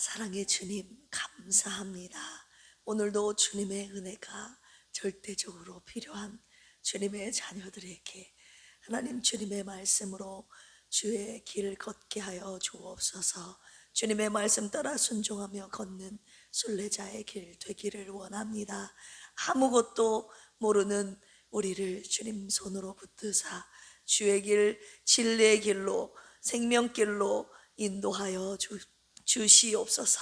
사랑의 주님, 감사합니다. 오늘도 주님의 은혜가 절대적으로 필요한 주님의 자녀들에게 하나님 주님의 말씀으로 주의 길 걷게 하여 주옵소서. 주님의 말씀 따라 순종하며 걷는 순례자의 길 되기를 원합니다. 아무것도 모르는 우리를 주님 손으로 붙드사 주의 길, 진리의 길로, 생명길로 인도하여 주시옵소서.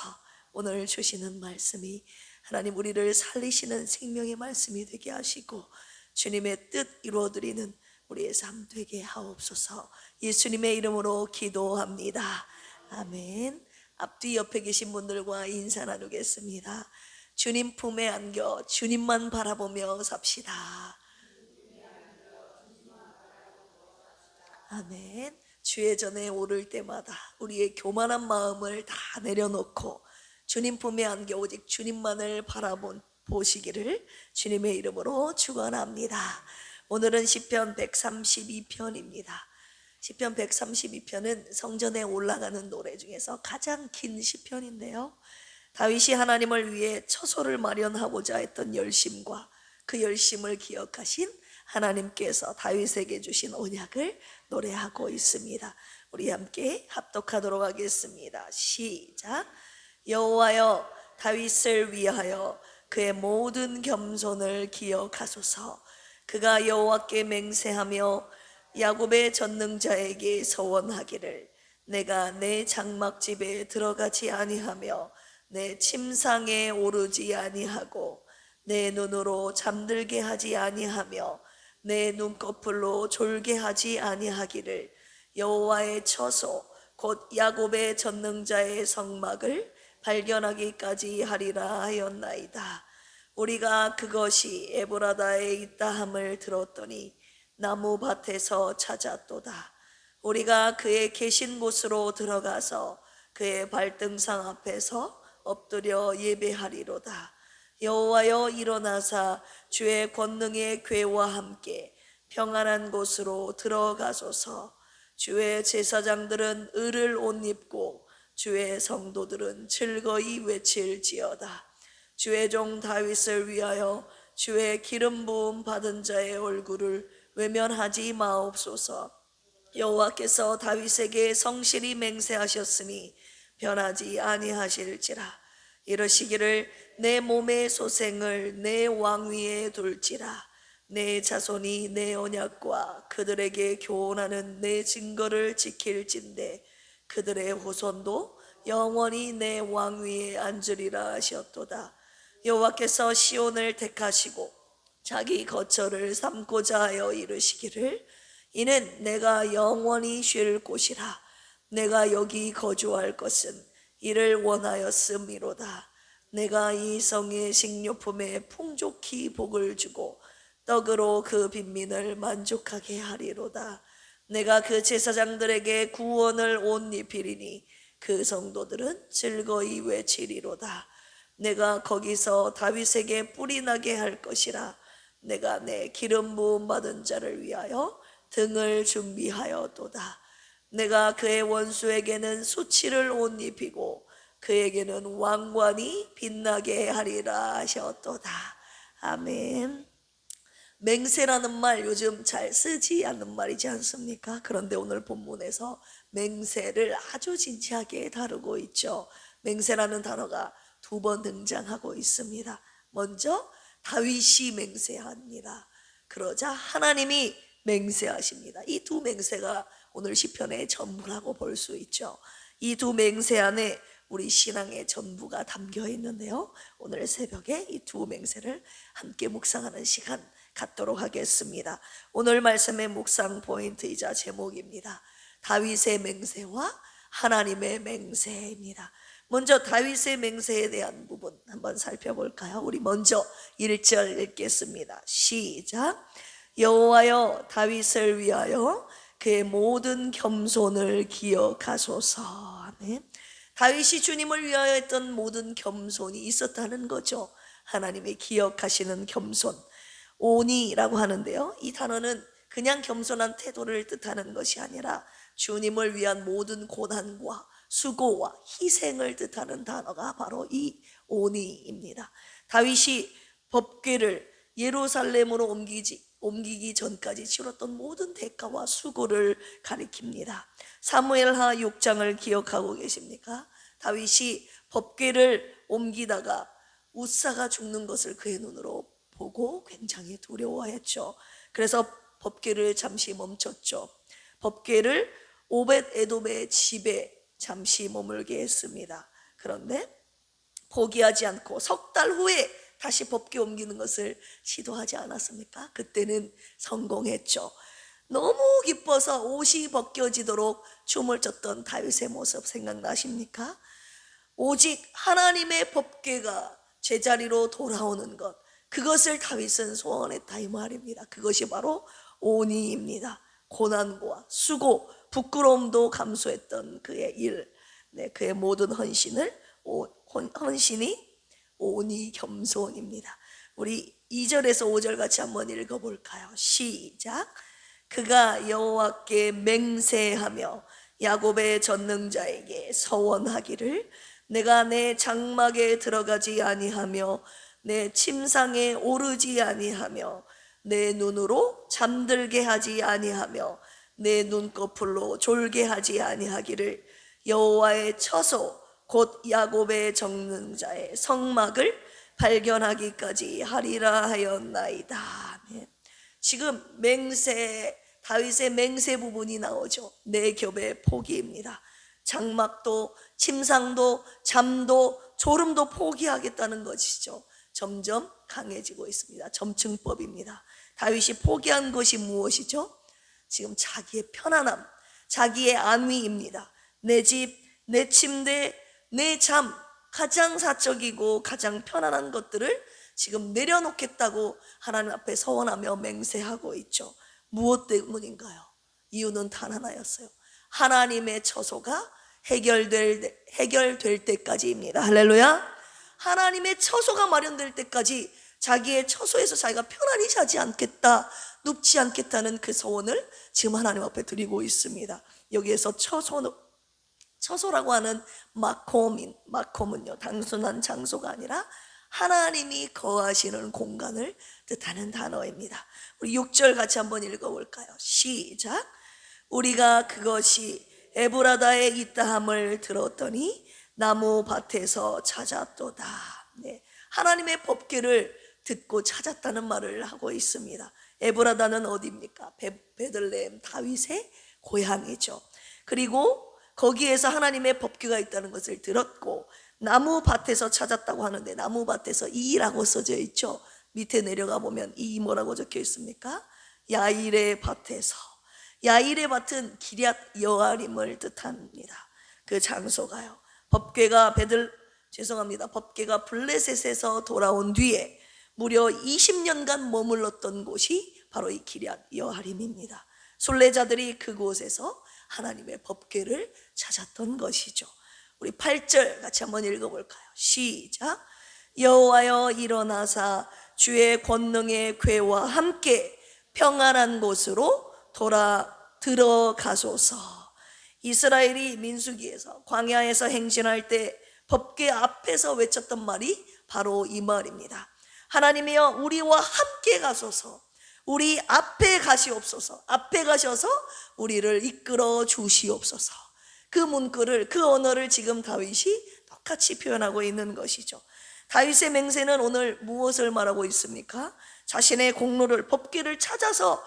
오늘 주시는 말씀이 하나님 우리를 살리시는 생명의 말씀이 되게 하시고 주님의 뜻 이루어드리는 우리의 삶 되게 하옵소서. 예수님의 이름으로 기도합니다. 아멘. 앞뒤 옆에 계신 분들과 인사 나누겠습니다. 주님 품에 안겨 주님만 바라보며 삽시다. 아멘. 주의 전에 오를 때마다 우리의 교만한 마음을 다 내려놓고 주님 품에 안겨 오직 주님만을 바라보시기를 주님의 이름으로 축원합니다. 오늘은 시편 132편입니다. 시편 132편은 성전에 올라가는 노래 중에서 가장 긴 시편인데요, 다윗이 하나님을 위해 처소를 마련하고자 했던 열심과 그 열심을 기억하신 하나님께서 다윗에게 주신 언약을 노래하고 있습니다. 우리 함께 합독하도록 하겠습니다. 시작. 여호와여, 다윗을 위하여 그의 모든 겸손을 기억하소서. 그가 여호와께 맹세하며 야곱의 전능자에게 서원하기를, 내가 내 장막집에 들어가지 아니하며 내 침상에 오르지 아니하고 내 눈으로 잠들게 하지 아니하며 내 눈꺼풀로 졸게 하지 아니하기를, 여호와의 처소 곧 야곱의 전능자의 성막을 발견하기까지 하리라 하였나이다. 우리가 그것이 에브라다에 있다함을 들었더니 나무밭에서 찾았도다. 우리가 그의 계신 곳으로 들어가서 그의 발등상 앞에서 엎드려 예배하리로다. 여호와여, 일어나사 주의 권능의 궤와 함께 평안한 곳으로 들어가소서. 주의 제사장들은 을을 옷 입고 주의 성도들은 즐거이 외칠지어다. 주의 종 다윗을 위하여 주의 기름 부음 받은 자의 얼굴을 외면하지 마옵소서. 여호와께서 다윗에게 성실히 맹세하셨으니 변하지 아니하실지라. 이러시기를, 내 몸의 소생을 내 왕위에 둘지라. 내 자손이 내 언약과 그들에게 교훈하는 내 증거를 지킬진대 그들의 후손도 영원히 내 왕위에 앉으리라 하셨도다. 여호와께서 시온을 택하시고 자기 거처를 삼고자 하여 이르시기를, 이는 내가 영원히 쉴 곳이라. 내가 여기 거주할 것은 이를 원하였음이로다. 내가 이 성의 식료품에 풍족히 복을 주고 떡으로 그 빈민을 만족하게 하리로다. 내가 그 제사장들에게 구원을 옷 입히리니 그 성도들은 즐거이 외치리로다. 내가 거기서 다윗에게 뿔이 나게 할 것이라. 내가 내 기름 부음 받은 자를 위하여 등을 준비하였도다. 내가 그의 원수에게는 수치를 옷 입히고 그에게는 왕관이 빛나게 하리라 하셨도다. 아멘. 맹세라는 말 요즘 잘 쓰지 않는 말이지 않습니까? 그런데 오늘 본문에서 맹세를 아주 진지하게 다루고 있죠. 맹세라는 단어가 두 번 등장하고 있습니다. 먼저 다윗이 맹세합니다. 그러자 하나님이 맹세하십니다. 이 두 맹세가 오늘 시편의 전부라고 볼 수 있죠. 이 두 맹세 안에 우리 신앙의 전부가 담겨 있는데요, 오늘 새벽에 이 두 맹세를 함께 묵상하는 시간 갖도록 하겠습니다. 오늘 말씀의 묵상 포인트이자 제목입니다. 다윗의 맹세와 하나님의 맹세입니다. 먼저 다윗의 맹세에 대한 부분 한번 살펴볼까요? 우리 먼저 1절 읽겠습니다. 시작. 여호와여, 다윗을 위하여 그의 모든 겸손을 기억하소서. 아멘. 다윗이 주님을 위하여 했던 모든 겸손이 있었다는 거죠. 하나님이 기억하시는 겸손, 오니라고 하는데요, 이 단어는 그냥 겸손한 태도를 뜻하는 것이 아니라 주님을 위한 모든 고난과 수고와 희생을 뜻하는 단어가 바로 이 오니입니다. 다윗이 법궤를 예루살렘으로 옮기기 전까지 치렀던 모든 대가와 수고를 가리킵니다. 사무엘하 6장을 기억하고 계십니까? 다윗이 법궤를 옮기다가 웃사가 죽는 것을 그의 눈으로 보고 굉장히 두려워했죠. 그래서 법궤를 잠시 멈췄죠. 법궤를 오벳 에돔의 집에 잠시 머물게 했습니다. 그런데 포기하지 않고 석 달 후에 다시 법궤 옮기는 것을 시도하지 않았습니까? 그때는 성공했죠. 너무 기뻐서 옷이 벗겨지도록 춤을 췄던 다윗의 모습 생각나십니까? 오직 하나님의 법궤가 제자리로 돌아오는 것, 그것을 다윗은 소원했다 이 말입니다. 그것이 바로 오니입니다. 고난과 수고, 부끄러움도 감수했던 그의 일, 그의 모든 헌신이 오니 겸손입니다. 우리 2절에서 5절 같이 한번 읽어볼까요? 시작. 그가 여호와께 맹세하며 야곱의 전능자에게 서원하기를 내가 내 장막에 들어가지 아니하며 내 침상에 오르지 아니하며 내 눈으로 잠들게 하지 아니하며 내 눈꺼풀로 졸게 하지 아니하기를 여호와의 처소 곧 야곱의 전능자의 성막을 발견하기까지 하리라 하였나이다. 지금 다윗의 맹세 부분이 나오죠. 네 겹의 포기입니다. 장막도 침상도 잠도 졸음도 포기하겠다는 것이죠. 점점 강해지고 있습니다. 점층법입니다. 다윗이 포기한 것이 무엇이죠? 지금 자기의 편안함, 자기의 안위입니다. 내 집, 내 침대, 내 잠, 가장 사적이고 가장 편안한 것들을 지금 내려놓겠다고 하나님 앞에 서원하며 맹세하고 있죠. 무엇 때문인가요? 이유는 단 하나였어요. 하나님의 처소가 해결될 때까지입니다. 할렐루야. 하나님의 처소가 마련될 때까지 자기의 처소에서 자기가 편안히 자지 않겠다, 눕지 않겠다는 그 소원을 지금 하나님 앞에 드리고 있습니다. 여기에서 처소라고 하는 마콤은요, 단순한 장소가 아니라 하나님이 거하시는 공간을 뜻하는 단어입니다. 우리 6절 같이 한번 읽어볼까요? 시작. 우리가 그것이 에브라다에 있다함을 들었더니 나무 밭에서 찾았도다. 하나님의 법궤를 듣고 찾았다는 말을 하고 있습니다. 에브라다는 어디입니까? 베들레헴 다윗의 고향이죠. 그리고 거기에서 하나님의 법궤가 있다는 것을 들었고 나무 밭에서 찾았다고 하는데 나무 밭에서 이라고 써져 있죠. 밑에 내려가 보면 이 뭐라고 적혀 있습니까? 야일의 밭에서. 야일의 밭은 기럇 여아림을 뜻합니다. 그 장소가요. 법궤가 블레셋에서 돌아온 뒤에 무려 20년간 머물렀던 곳이 바로 이 기럇 여아림입니다. 순례자들이 그곳에서 하나님의 법궤를 찾았던 것이죠. 우리 8절 같이 한번 읽어볼까요? 시작. 여호와여 일어나사 주의 권능의 궤와 함께 평안한 곳으로 들어가소서. 이스라엘이 민수기에서 광야에서 행진할 때 법궤 앞에서 외쳤던 말이 바로 이 말입니다. 하나님이여 우리와 함께 가소서. 우리 앞에 가시옵소서. 앞에 가셔서 우리를 이끌어 주시옵소서. 그 문구를, 그 언어를 지금 다윗이 똑같이 표현하고 있는 것이죠. 다윗의 맹세는 오늘 무엇을 말하고 있습니까? 자신의 공로를, 법궤를 찾아서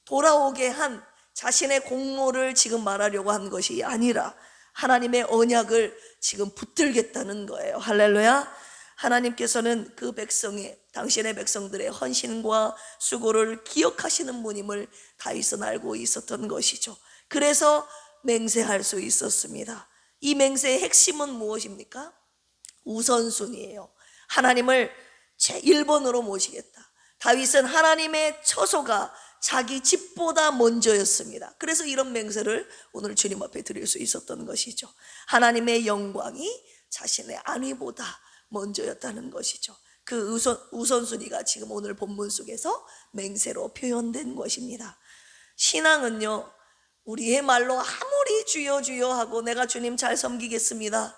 돌아오게 한 자신의 공로를 지금 말하려고 한 것이 아니라 하나님의 언약을 지금 붙들겠다는 거예요. 할렐루야. 하나님께서는 그 당신의 백성들의 헌신과 수고를 기억하시는 분임을 다윗은 알고 있었던 것이죠. 그래서 맹세할 수 있었습니다. 이 맹세의 핵심은 무엇입니까? 우선순위예요. 하나님을 제1번으로 모시겠다. 다윗은 하나님의 처소가 자기 집보다 먼저였습니다. 그래서 이런 맹세를 오늘 주님 앞에 드릴 수 있었던 것이죠. 하나님의 영광이 자신의 안위보다 먼저였다는 것이죠. 그 우선순위가 지금 오늘 본문 속에서 맹세로 표현된 것입니다. 신앙은요, 우리의 말로 아무리 주여 주여 하고 내가 주님 잘 섬기겠습니다,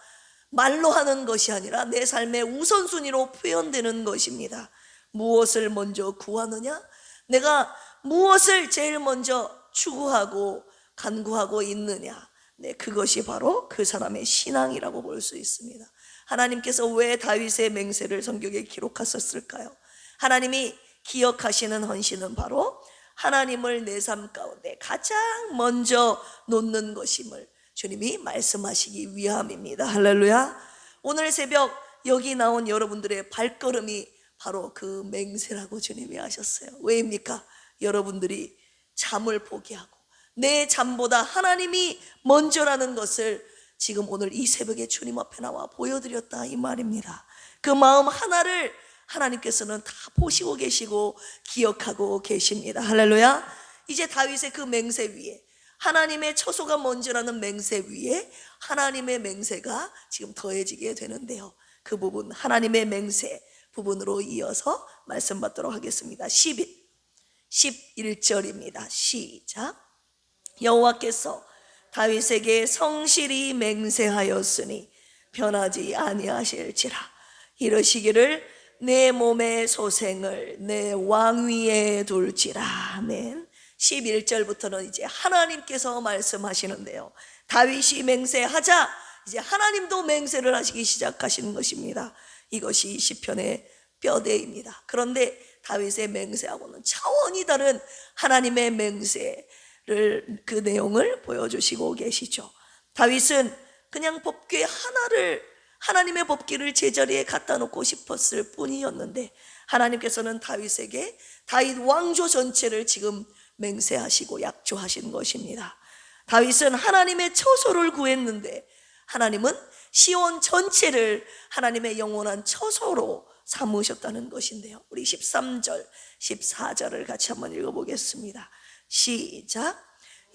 말로 하는 것이 아니라 내 삶의 우선순위로 표현되는 것입니다. 무엇을 먼저 구하느냐? 내가 무엇을 제일 먼저 추구하고 간구하고 있느냐? 네, 그것이 바로 그 사람의 신앙이라고 볼 수 있습니다. 하나님께서 왜 다윗의 맹세를 성경에 기록하셨을까요? 하나님이 기억하시는 헌신은 바로 하나님을 내 삶 가운데 가장 먼저 놓는 것임을 주님이 말씀하시기 위함입니다. 할렐루야. 오늘 새벽 여기 나온 여러분들의 발걸음이 바로 그 맹세라고 주님이 하셨어요. 왜입니까? 여러분들이 잠을 포기하고 내 잠보다 하나님이 먼저라는 것을 지금 오늘 이 새벽에 주님 앞에 나와 보여드렸다, 이 말입니다. 그 마음 하나를 하나님께서는 다 보시고 계시고 기억하고 계십니다. 할렐루야. 이제 다윗의 그 맹세 위에, 하나님의 처소가 먼저라는 맹세 위에 하나님의 맹세가 지금 더해지게 되는데요, 그 부분 하나님의 맹세 부분으로 이어서 말씀 받도록 하겠습니다. 11절입니다. 시작. 여호와께서 다윗에게 성실히 맹세하였으니 변하지 아니하실지라. 이러시기를 내 몸의 소생을 내 왕위에 둘지라. 아멘. 11절부터는 이제 하나님께서 말씀하시는데요, 다윗이 맹세하자 이제 하나님도 맹세를 하시기 시작하시는 것입니다. 이것이 시편의 뼈대입니다. 그런데 다윗의 맹세하고는 차원이 다른 하나님의 맹세를, 그 내용을 보여주시고 계시죠. 다윗은 그냥 법궤 하나를, 하나님의 법궤를 제자리에 갖다 놓고 싶었을 뿐이었는데 하나님께서는 다윗에게 다윗 왕조 전체를 지금 맹세하시고 약조하신 것입니다. 다윗은 하나님의 처소를 구했는데 하나님은 시온 전체를 하나님의 영원한 처소로 삼으셨다는 것인데요, 우리 13절 14절을 같이 한번 읽어보겠습니다. 시작.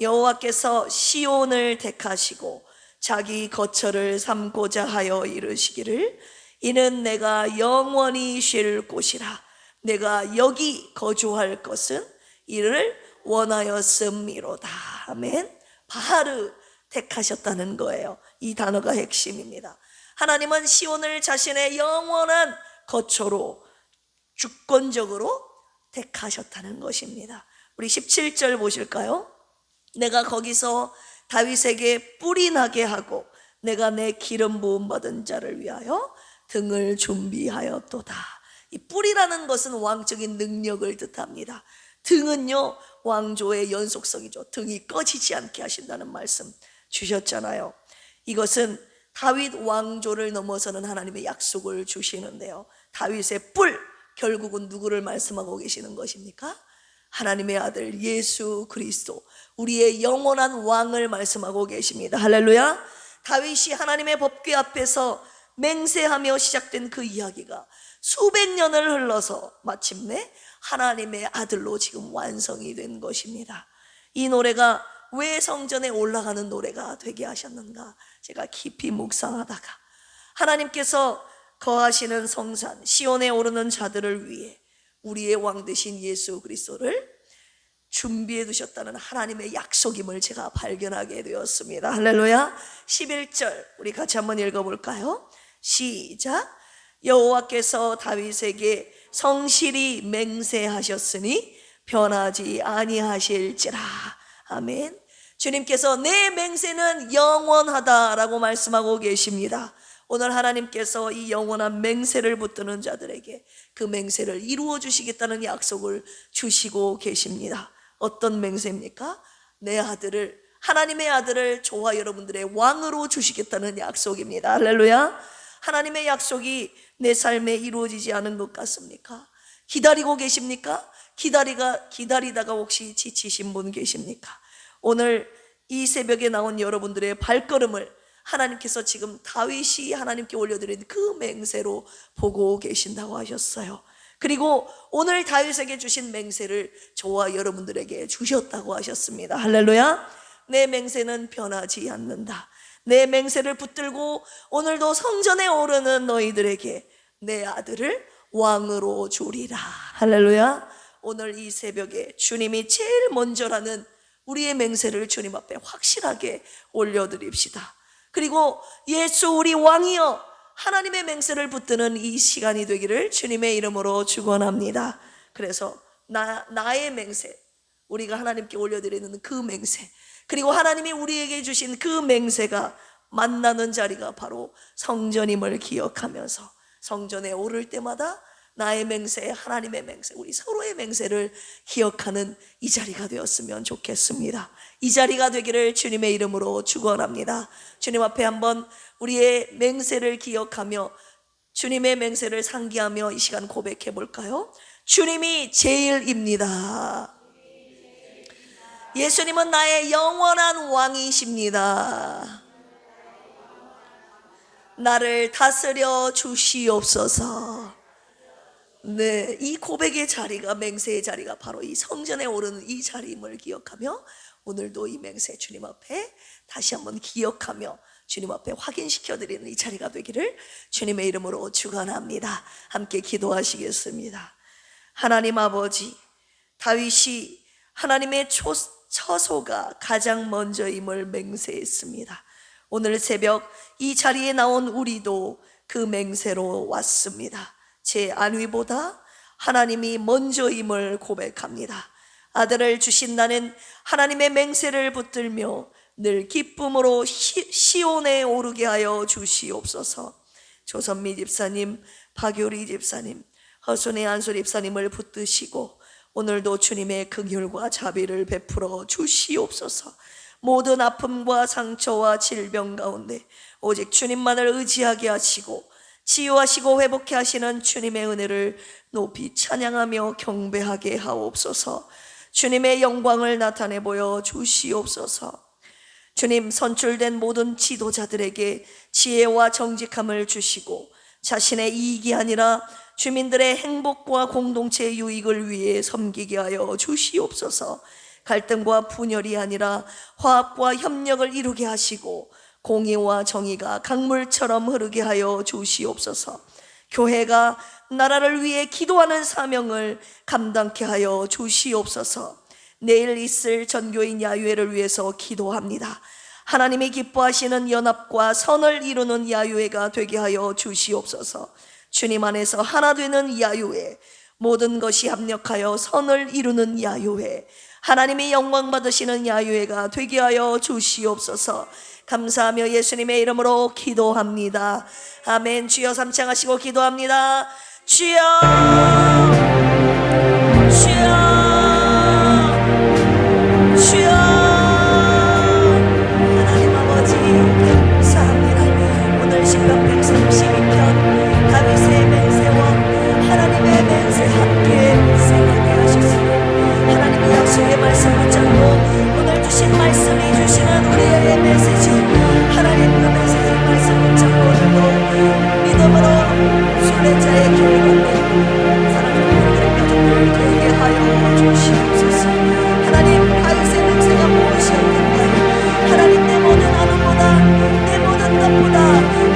여호와께서 시온을 택하시고 자기 거처를 삼고자 하여 이르시기를 이는 내가 영원히 쉴 곳이라. 내가 여기 거주할 것은 이를 원하였음이로다. 아멘. 바하르 택하셨다는 거예요. 이 단어가 핵심입니다. 하나님은 시온을 자신의 영원한 거처로 주권적으로 택하셨다는 것입니다. 우리 17절 보실까요? 내가 거기서 다윗에게 뿔이 나게 하고 내가 내 기름 부음 받은 자를 위하여 등을 준비하였도다. 이 뿔이라는 것은 왕적인 능력을 뜻합니다. 등은요, 왕조의 연속성이죠. 등이 꺼지지 않게 하신다는 말씀 주셨잖아요. 이것은 다윗 왕조를 넘어서는 하나님의 약속을 주시는데요, 다윗의 뿔, 결국은 누구를 말씀하고 계시는 것입니까? 하나님의 아들 예수 그리스도, 우리의 영원한 왕을 말씀하고 계십니다. 할렐루야. 다윗이 하나님의 법궤 앞에서 맹세하며 시작된 그 이야기가 수백 년을 흘러서 마침내 하나님의 아들로 지금 완성이 된 것입니다. 이 노래가 왜 성전에 올라가는 노래가 되게 하셨는가, 제가 깊이 묵상하다가 하나님께서 거하시는 성산 시온에 오르는 자들을 위해 우리의 왕 되신 예수 그리스도를 준비해 두셨다는 하나님의 약속임을 제가 발견하게 되었습니다. 할렐루야. 11절 우리 같이 한번 읽어볼까요? 시작. 여호와께서 다윗에게 성실히 맹세하셨으니 변하지 아니하실지라. 아멘. 주님께서 내 맹세는 영원하다라고 말씀하고 계십니다. 오늘 하나님께서 이 영원한 맹세를 붙드는 자들에게 그 맹세를 이루어 주시겠다는 약속을 주시고 계십니다. 어떤 맹세입니까? 내 아들을, 하나님의 아들을 저와 여러분들의 왕으로 주시겠다는 약속입니다. 할렐루야. 하나님의 약속이 내 삶에 이루어지지 않은 것 같습니까? 기다리고 계십니까? 기다리다가 혹시 지치신 분 계십니까? 오늘 이 새벽에 나온 여러분들의 발걸음을 하나님께서 지금 다윗이 하나님께 올려드린 그 맹세로 보고 계신다고 하셨어요. 그리고 오늘 다윗에게 주신 맹세를 저와 여러분들에게 주셨다고 하셨습니다. 할렐루야. 내 맹세는 변하지 않는다. 내 맹세를 붙들고 오늘도 성전에 오르는 너희들에게 내 아들을 왕으로 주리라. 할렐루야. 오늘 이 새벽에 주님이 제일 먼저라는 우리의 맹세를 주님 앞에 확실하게 올려드립시다. 그리고 예수 우리 왕이여 하나님의 맹세를 붙드는 이 시간이 되기를 주님의 이름으로 축원합니다. 그래서 나의 맹세, 우리가 하나님께 올려드리는 그 맹세, 그리고 하나님이 우리에게 주신 그 맹세가 만나는 자리가 바로 성전임을 기억하면서 성전에 오를 때마다 나의 맹세, 하나님의 맹세, 우리 서로의 맹세를 기억하는 이 자리가 되었으면 좋겠습니다. 이 자리가 되기를 주님의 이름으로 축원합니다. 주님 앞에 한번 우리의 맹세를 기억하며 주님의 맹세를 상기하며 이 시간 고백해 볼까요? 주님이 제일입니다. 예수님은 나의 영원한 왕이십니다. 나를 다스려 주시옵소서. 네, 이 고백의 자리가, 맹세의 자리가 바로 이 성전에 오르는 이 자리임을 기억하며 오늘도 이 맹세 주님 앞에 다시 한번 기억하며 주님 앞에 확인시켜드리는 이 자리가 되기를 주님의 이름으로 축원합니다. 함께 기도하시겠습니다. 하나님 아버지, 다윗이 하나님의 처소가 가장 먼저임을 맹세했습니다. 오늘 새벽 이 자리에 나온 우리도 그 맹세로 왔습니다. 제 안위보다 하나님이 먼저임을 고백합니다. 아들을 주신 나는 하나님의 맹세를 붙들며 늘 기쁨으로 시온에 오르게 하여 주시옵소서. 조선미 집사님, 박요리 집사님, 허순의 안솔 집사님을 붙드시고 오늘도 주님의 긍휼과 자비를 베풀어 주시옵소서. 모든 아픔과 상처와 질병 가운데 오직 주님만을 의지하게 하시고 치유하시고 회복케 하시는 주님의 은혜를 높이 찬양하며 경배하게 하옵소서. 주님의 영광을 나타내 보여 주시옵소서. 주님, 선출된 모든 지도자들에게 지혜와 정직함을 주시고 자신의 이익이 아니라 주민들의 행복과 공동체의 유익을 위해 섬기게 하여 주시옵소서. 갈등과 분열이 아니라 화합과 협력을 이루게 하시고 공의와 정의가 강물처럼 흐르게 하여 주시옵소서. 교회가 나라를 위해 기도하는 사명을 감당케 하여 주시옵소서. 내일 있을 전교인 야유회를 위해서 기도합니다. 하나님이 기뻐하시는 연합과 선을 이루는 야유회가 되게 하여 주시옵소서. 주님 안에서 하나 되는 야유회, 모든 것이 합력하여 선을 이루는 야유회, 하나님의 영광 받으시는 야유회가 되게 하여 주시옵소서. 감사하며 예수님의 이름으로 기도합니다. 아멘. 주여 삼창하시고 기도합니다. 주여, 주여, 주여. 하나님 아버지 감사합니다. 오늘 시편 132편 다윗의 맹세와 하나님의 맹세 함께 묵상하게 하셨으니 하나님의 약속의 말씀 붙잡고 오늘 주신 말씀이 주시는 우리의 메시지, 하나님 그 메시지 말씀 붙잡고 오늘도 믿음으로 순례자의 길을 걷는 사랑하는 우리들의 가족들 되게 하여 주시옵소서. 하나님, 다윗의 맹세가 무엇이었는가? 하나님, 내 모든 아픔보다 내 모든 것보다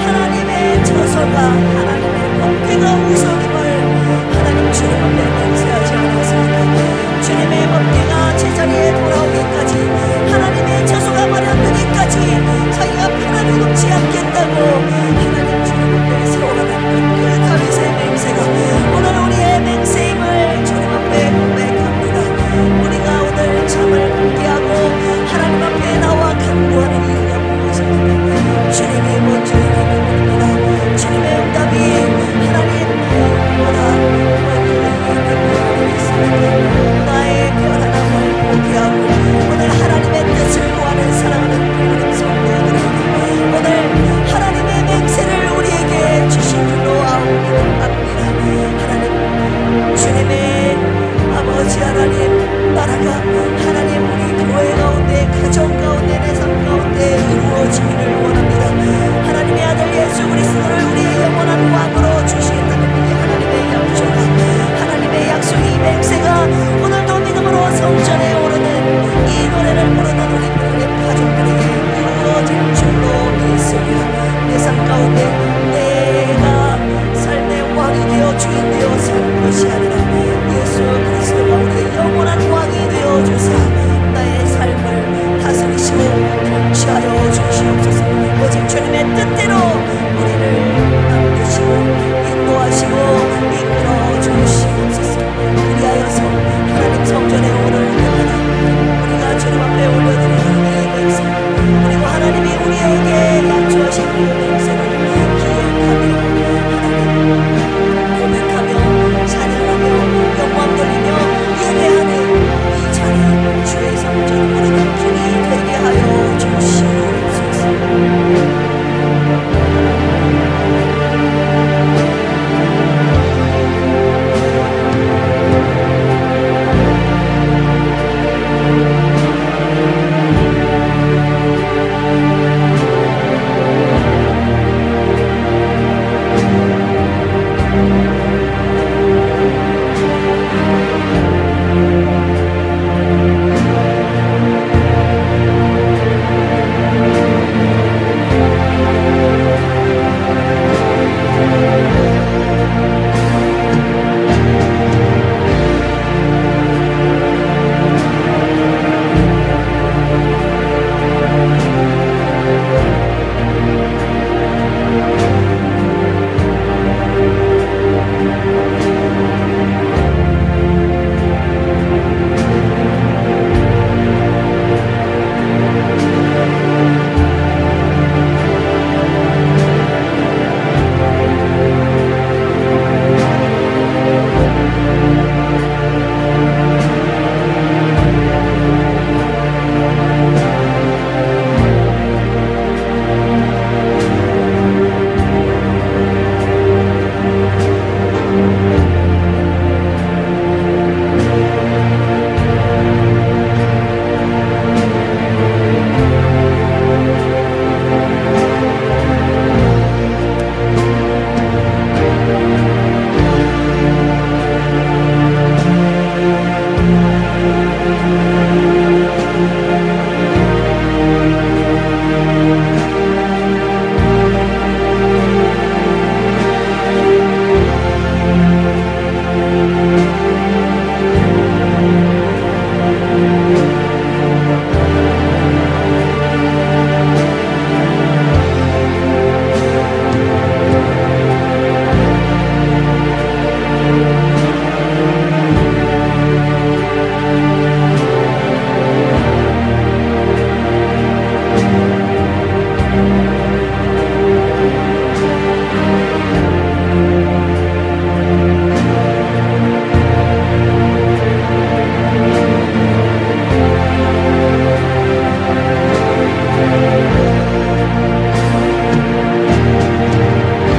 하나님의 처소가, 하나님의 법궤가 우선임을 하나님 주님 앞에 맹세하지 않았습니까? 주님의 법궤가 제자리에 돌아오기까지, 하나님의 처소가 마련되기까지 자기가 편안히 눕지 않겠다고 하나님 주님 앞에 세워가는 그 다윗의 맹세가 오늘 우리의 맹세임을 주님 앞에 고백합니다. 우리가 오늘 잠을 포기하고 하나님 앞에 나와 간구하는 이유가 무엇입니까? 주님이 먼저 이기는 주님의 응답이 하나님보다 나의 편안함을 포기하고 오늘 하나님의 뜻을 구하는 사랑하는 우리 성도들에게 오늘 하나님의 맹세를 우리에게 주신 줄로 압니다. 하나님, 주님의 아버지 하나님 나라가 하나님 우리 교회 가운데, 가정 가운데, 내 삶 가운데 이루어지기를 원합니다. 하나님의 아들 예수 그리스도를 우리의 영원한 왕으로 주시겠다는 우리 하나님의 약속과 하나님의 약속, 이 맹세가 오늘도 믿음으로 성전에 오르는 이 노래를 부르는 우리 모든 가족들에게 이루어질 줄로 믿습니다. 내 삶 가운데 내가 삶의 왕이 되어 주인 되어 살 것이 아니라